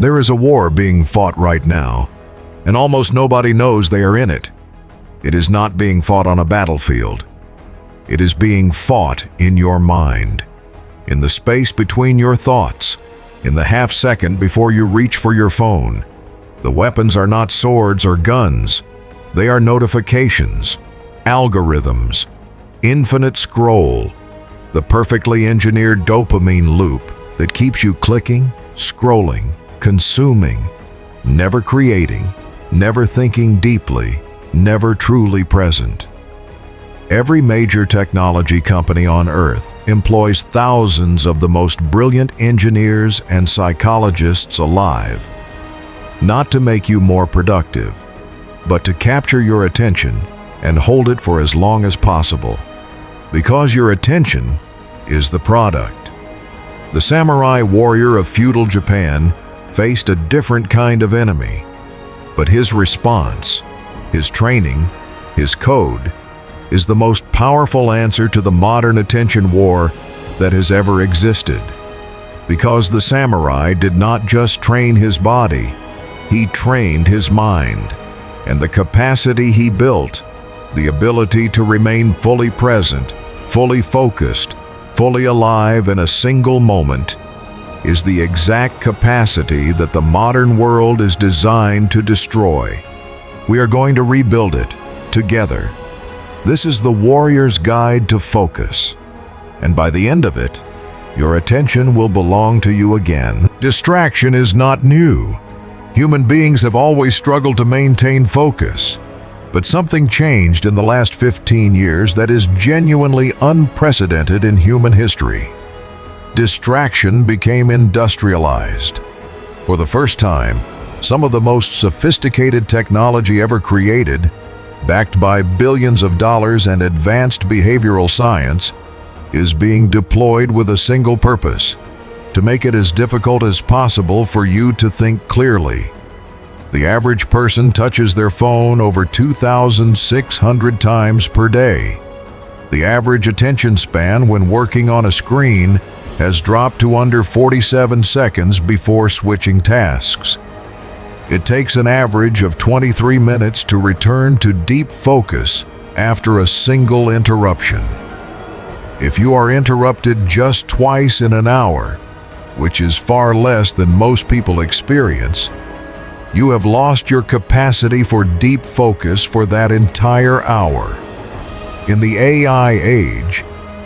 There is a war being fought right now, and almost nobody knows they are in it. It is not being fought on a battlefield. It is being fought in your mind, in the space between your thoughts, in the half second before you reach for your phone. The weapons are not swords or guns. They are notifications, algorithms, infinite scroll, the perfectly engineered dopamine loop that keeps you clicking, scrolling, consuming, never creating, never thinking deeply, never truly present. Every major technology company on Earth employs thousands of the most brilliant engineers and psychologists alive, not to make you more productive, but to capture your attention and hold it for as long as possible, because your attention is the product. The samurai warrior of feudal Japan faced a different kind of enemy, but his response, his training, his code, is the most powerful answer to the modern attention war that has ever existed. Because the samurai did not just train his body, he trained his mind, and the capacity he built, the ability to remain fully present, fully focused, fully alive in a single moment, is the exact capacity that the modern world is designed to destroy. We are going to rebuild it together. This is the warrior's guide to focus, and by the end of it, your attention will belong to you again. Distraction is not new. Human beings have always struggled to maintain focus, but something changed in the last 15 years that is genuinely unprecedented in human history. Distraction became industrialized. For the first time, some of the most sophisticated technology ever created, backed by billions of dollars and advanced behavioral science, is being deployed with a single purpose: to make it as difficult as possible for you to think clearly. The average person touches their phone over 2,600 times per day. The average attention span when working on a screen has dropped to under 47 seconds before switching tasks. It takes an average of 23 minutes to return to deep focus after a single interruption. If you are interrupted just twice in an hour, which is far less than most people experience, you have lost your capacity for deep focus for that entire hour. In the AI age,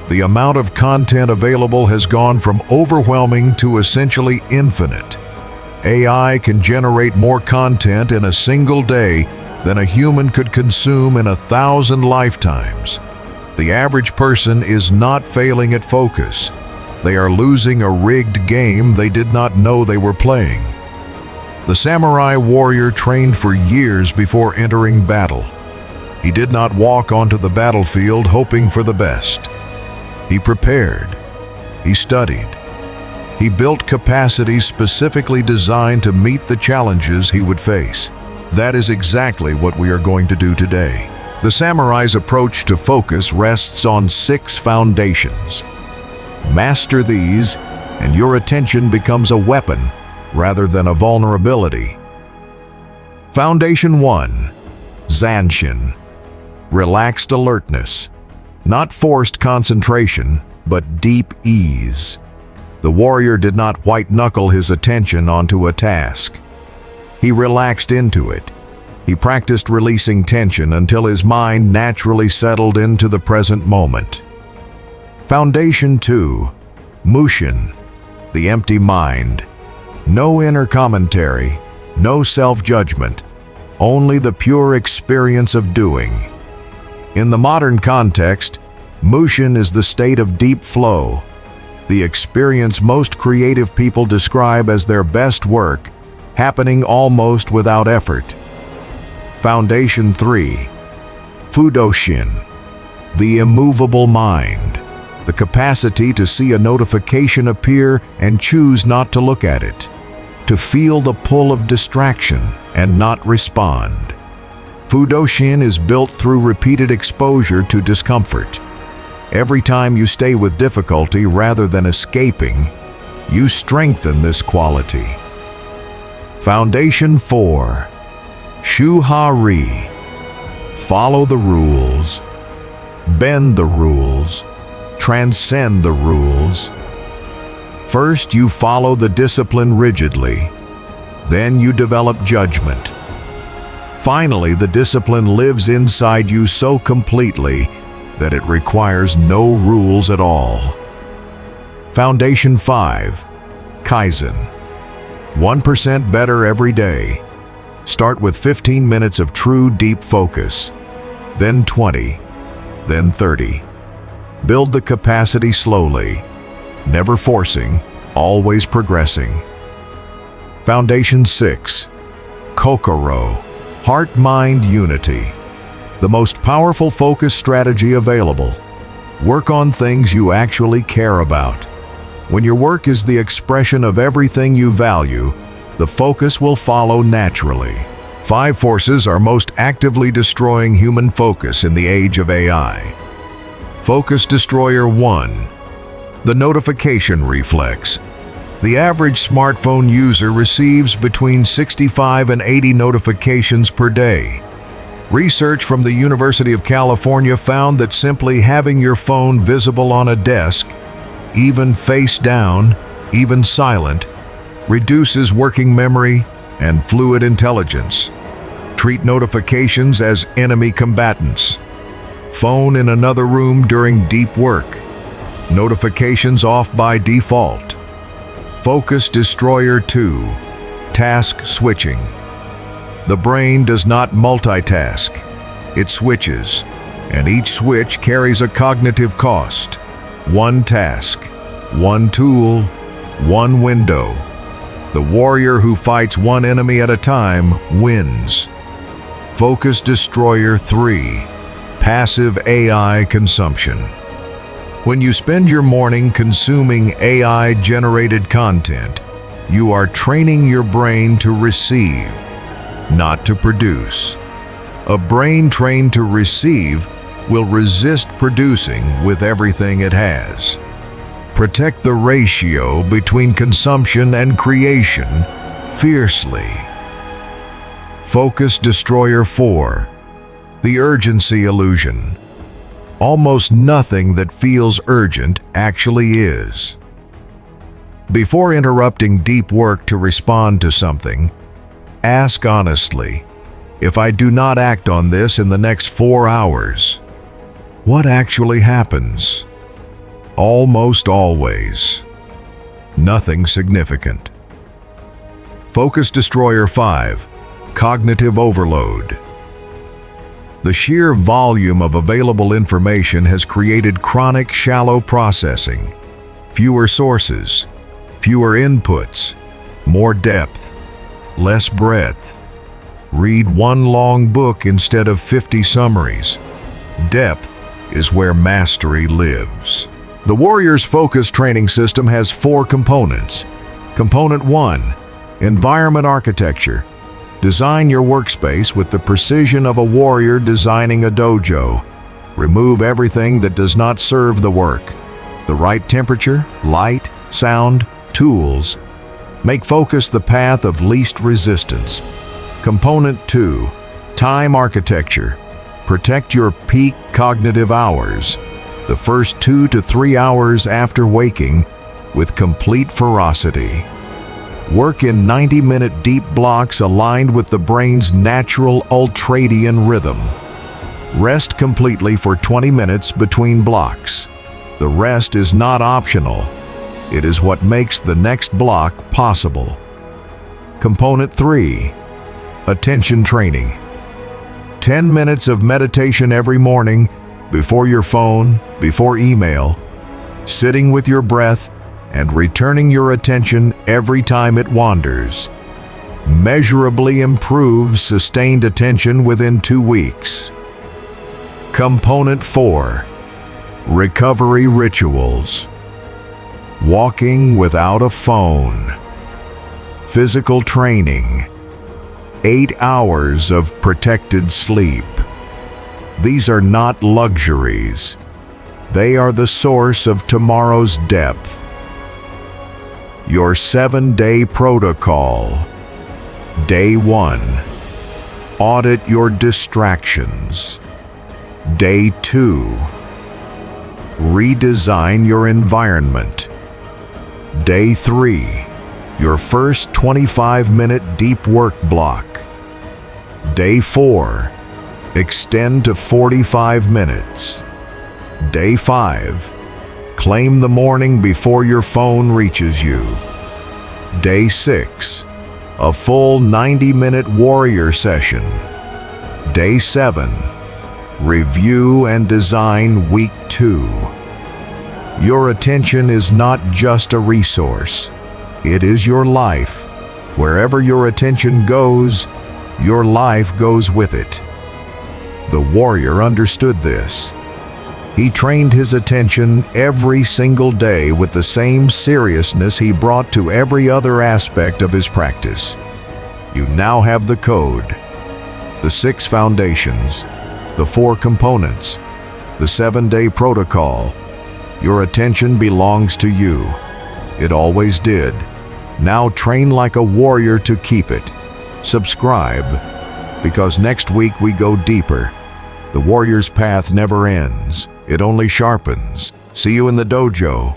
the amount of content available has gone from overwhelming to essentially infinite. AI can generate more content in a single day than a human could consume in 1,000 lifetimes. The average person is not failing at focus. They are losing a rigged game they did not know they were playing. The samurai warrior trained for years before entering battle. He did not walk onto the battlefield hoping for the best. He prepared. He studied. He built capacities specifically designed to meet the challenges he would face. That is exactly what we are going to do today. The samurai's approach to focus rests on 6 foundations. Master these, and your attention becomes a weapon rather than a vulnerability. Foundation 1. Zanshin. Relaxed alertness. Not forced concentration, but deep ease. The warrior did not white-knuckle his attention onto a task. He relaxed into it. He practiced releasing tension until his mind naturally settled into the present moment. Foundation 2. Mushin. The empty mind. No inner commentary, no self-judgment, only the pure experience of doing. In the modern context, mushin is the state of deep flow, the experience most creative people describe as their best work, happening almost without effort. Foundation 3. Fudoshin. The immovable mind. The capacity to see a notification appear and choose not to look at it. To feel the pull of distraction and not respond. Fudoshin is built through repeated exposure to discomfort. Every time you stay with difficulty rather than escaping, you strengthen this quality. Foundation 4. Shuhari. Follow the rules. Bend the rules. Transcend the rules. First, you follow the discipline rigidly. Then you develop judgment. Finally, the discipline lives inside you so completely that it requires no rules at all. Foundation 5. Kaizen. 1% better every day. Start with 15 minutes of true deep focus, then 20, then 30. Build the capacity slowly, never forcing, always progressing. Foundation 6. Kokoro. Heart-mind unity. The most powerful focus strategy available. Work on things you actually care about. When your work is the expression of everything you value, the focus will follow naturally. 5 forces are most actively destroying human focus in the age of AI. Focus Destroyer 1. The notification reflex. The average smartphone user receives between 65 and 80 notifications per day. Research from the University of California found that simply having your phone visible on a desk, even face down, even silent, reduces working memory and fluid intelligence. Treat notifications as enemy combatants. Phone in another room during deep work. Notifications off by default. Focus Destroyer 2. Task switching. The brain does not multitask. It switches, and each switch carries a cognitive cost. One task, one tool, one window. The warrior who fights one enemy at a time wins. Focus Destroyer 3. Passive AI consumption. When you spend your morning consuming AI-generated content, you are training your brain to receive, not to produce. A brain trained to receive will resist producing with everything it has. Protect the ratio between consumption and creation fiercely. Focus Destroyer 4. The urgency illusion. Almost nothing that feels urgent actually is. Before interrupting deep work to respond to something, ask honestly, if I do not act on this in the next 4 hours, what actually happens? Almost always. Nothing significant. Focus Destroyer 5. Cognitive overload. The sheer volume of available information has created chronic shallow processing. Fewer sources, fewer inputs, more depth, less breadth. Read one long book instead of 50 summaries. Depth is where mastery lives. The Warrior's Focus training system has 4 components. Component 1. Environment architecture. Design your workspace with the precision of a warrior designing a dojo. Remove everything that does not serve the work. The right temperature, light, sound, tools. Make focus the path of least resistance. Component 2. Time architecture. Protect your peak cognitive hours, the first 2 to 3 hours after waking, with complete ferocity. Work in 90-minute deep blocks aligned with the brain's natural ultradian rhythm. Rest completely for 20 minutes between blocks. The rest is not optional. It is what makes the next block possible. Component 3. Attention training. 10 minutes of meditation every morning, before your phone, before email, sitting with your breath, and returning your attention every time it wanders. Measurably improves sustained attention within 2 weeks. Component 4. Recovery rituals. Walking without a phone. Physical training. 8 hours of protected sleep. These are not luxuries. They are the source of tomorrow's depth. Your 7-day protocol. Day 1. Audit your distractions. Day 2. Redesign your environment. Day 3. Your first 25-minute deep work block. Day 4. Extend to 45 minutes. Day 5. Claim the morning before your phone reaches you. Day 6. A full 90-minute warrior session. Day 7. Review and design week 2. Your attention is not just a resource. It is your life. Wherever your attention goes, your life goes with it. The warrior understood this. He trained his attention every single day with the same seriousness he brought to every other aspect of his practice. You now have the code, the 6 foundations, the 4 components, the 7-day protocol. Your attention belongs to you. It always did. Now train like a warrior to keep it. Subscribe, because next week we go deeper. The warrior's path never ends. It only sharpens. See you in the dojo.